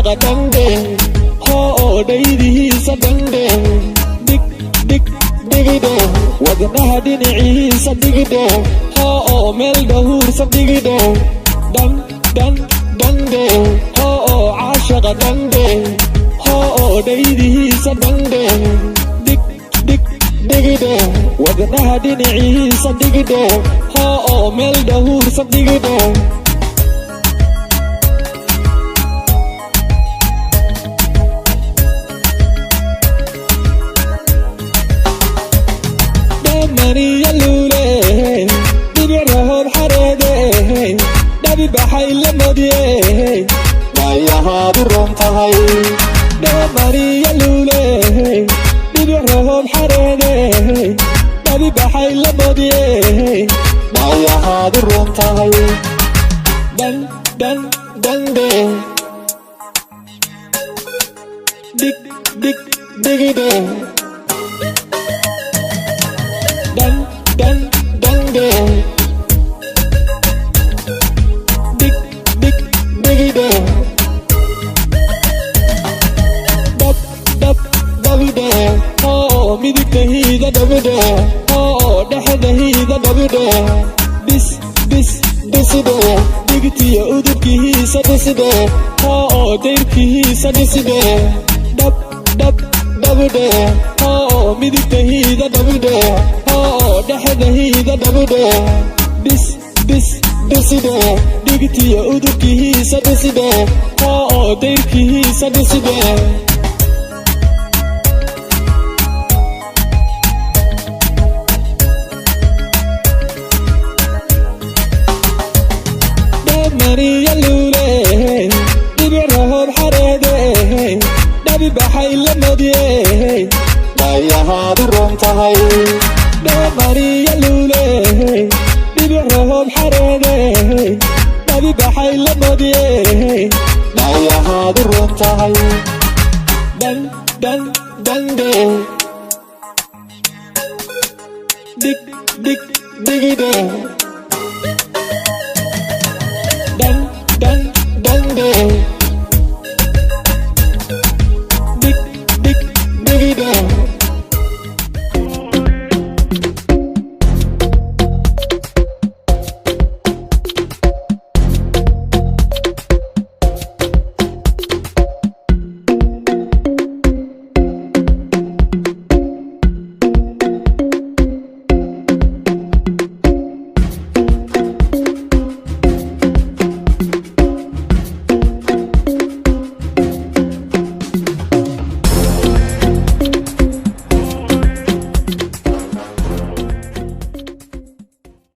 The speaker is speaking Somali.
caashaqa dhandhe hoo dhaydihiisa dhandhe dhigidhe wadnaha dhinaciisa dhigidhe hoo meel dhahuursa dhigidhe dhandhe hoo caashaqa dhandhe hoo dhaydihiisa dhandhe dhigidhe wadnaha dhinaciisa dhigidhe hoo meel dhahuursa dhigidhe maniya luule dhibic rahoob xareede dhabi baxay la modye dhayahaadu roon tahay mariya luule dhibic rahoob xareede dhabi baxay la modye dhayahaadu roon tahay dhandhe dhigidhe dhandhe dhigidhe dhabidhe hoo midigtahiida dhabidhe hoo dhexdahiida dhabidhe dhisidhe dhigtiya udubkihiisa dhisidhe hoo dayrkihiisa dhisidhe dhabidhe hoo midigtahiida dhabidhe hoo dhexdahiida dhabidhe dhisidhe dhigtiya udubkihiisa dhisidhe hoo dayrkihiisa dhisidhe mariya luule dhibic rahoob xareede dhabi baxay la modye dhayahaadu roon tahay mariya luule dhibic rahoob xareede dhabi baxay la modye dhayahaadu roon tahay dhandhe dhigidhe